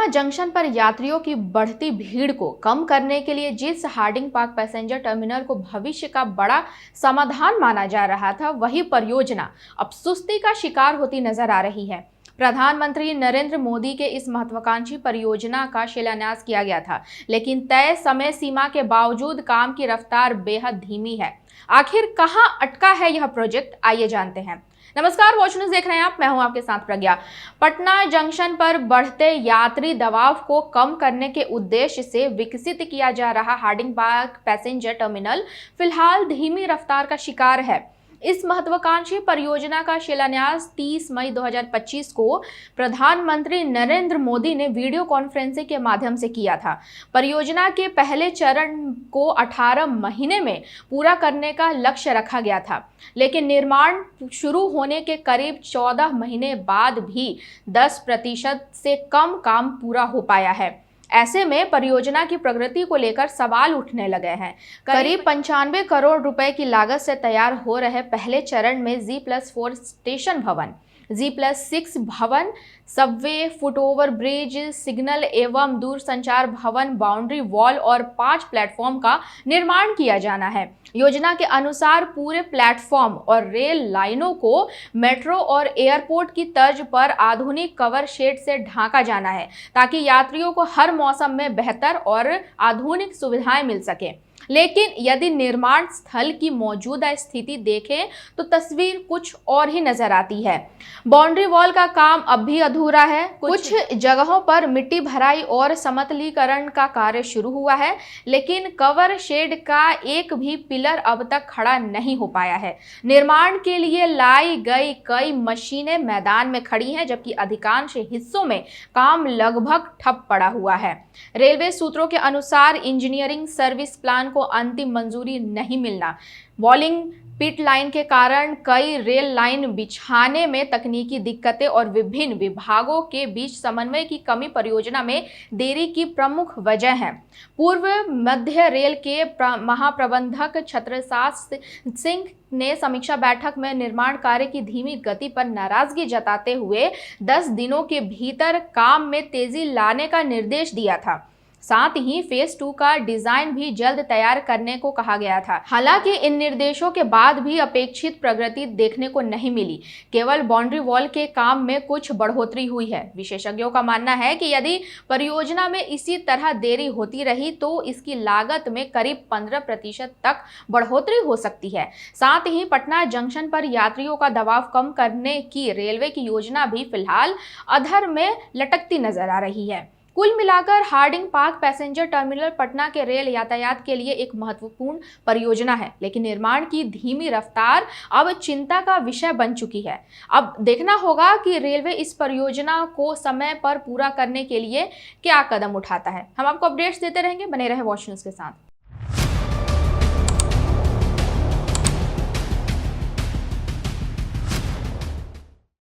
Junction पर यात्रियों की बढ़ती भीड़ को कम करने के लिए जिस हार्डिंग पार्क पैसेंजर टर्मिनल को भविष्य का बड़ा समाधान माना जा रहा था, वही परियोजना अब सुस्ती का शिकार होती नजर आ रही है। प्रधानमंत्री नरेंद्र मोदी के इस महत्वाकांक्षी परियोजना का शिलान्यास किया गया था, लेकिन तय समय सीमा के बावजूद काम की रफ्तार बेहद धीमी है। आखिर कहां अटका है यह प्रोजेक्ट, आइए जानते हैं। नमस्कार, वॉच न्यूज़ देख रहे हैं आप, मैं हूं आपके साथ प्रज्ञा। पटना जंक्शन पर बढ़ते यात्री दबाव को कम करने के उद्देश्य से विकसित किया जा रहा हार्डिंग पार्क पैसेंजर टर्मिनल फिलहाल धीमी रफ्तार का शिकार है। इस महत्वाकांक्षी परियोजना का शिलान्यास 30 मई 2025 को प्रधानमंत्री नरेंद्र मोदी ने वीडियो कॉन्फ्रेंसिंग के माध्यम से किया था। परियोजना के पहले चरण को 18 महीने में पूरा करने का लक्ष्य रखा गया था, लेकिन निर्माण शुरू होने के करीब 14 महीने बाद भी 10% से कम काम पूरा हो पाया है। ऐसे में परियोजना की प्रगति को लेकर सवाल उठने लगे हैं। करीब 95 करोड़ रुपए की लागत से तैयार हो रहे पहले चरण में G+4 स्टेशन भवन, G+6 भवन, सबवे, फुटओवर ब्रिज, सिग्नल एवं दूरसंचार भवन, बाउंड्री वॉल और 5 प्लेटफॉर्म का निर्माण किया जाना है। योजना के अनुसार पूरे प्लेटफॉर्म और रेल लाइनों को मेट्रो और एयरपोर्ट की तर्ज पर आधुनिक कवर शेड से ढांका जाना है, ताकि यात्रियों को हर मौसम में बेहतर और आधुनिक सुविधाएं मिल सके। लेकिन यदि निर्माण स्थल की मौजूदा स्थिति देखें तो तस्वीर कुछ और ही नजर आती है। बाउंड्री वॉल का काम अब भी अधूरा है। कुछ जगहों पर मिट्टी भराई और समतलीकरण का कार्य शुरू हुआ है, लेकिन कवर शेड का एक भी पिलर अब तक खड़ा नहीं हो पाया है। निर्माण के लिए लाई गई कई मशीनें मैदान में खड़ी हैं, जबकि अधिकांश हिस्सों में काम लगभग ठप पड़ा हुआ है। रेलवे सूत्रों के अनुसार इंजीनियरिंग सर्विस प्लान को अंतिम मंजूरी नहीं मिलना, वॉलिंग पिट लाइन के कारण कई रेल लाइन बिछाने में तकनीकी दिक्कतें और विभिन्न विभागों के बीच समन्वय की कमी परियोजना में देरी की प्रमुख वजह है। पूर्व मध्य रेल के महाप्रबंधक छत्रसाल सिंह ने समीक्षा बैठक में निर्माण कार्य की धीमी गति पर नाराजगी जताते हुए 10 दिनों के भीतर काम में तेजी लाने का निर्देश दिया था। साथ ही फेज 2 का डिजाइन भी जल्द तैयार करने को कहा गया था। हालांकि इन निर्देशों के बाद भी अपेक्षित प्रगति देखने को नहीं मिली। केवल बाउंड्री वॉल के काम में कुछ बढ़ोतरी हुई है। विशेषज्ञों का मानना है कि यदि परियोजना में इसी तरह देरी होती रही तो इसकी लागत में करीब 15% तक बढ़ोतरी हो सकती है। साथ ही पटना जंक्शन पर यात्रियों का दबाव कम करने की रेलवे की योजना भी फिलहाल अधर में लटकती नजर आ रही है। कुल मिलाकर Harding Park passenger terminal Patna के रेल यातायात के लिए एक महत्वपूर्ण परियोजना है, लेकिन निर्माण की धीमी रफ्तार अब चिंता का विषय बन चुकी है। अब देखना होगा कि रेलवे इस परियोजना को समय पर पूरा करने के लिए क्या कदम उठाता है। हम आपको अपडेट्स देते रहेंगे, बने रहे वॉच न्यूज़ के साथ।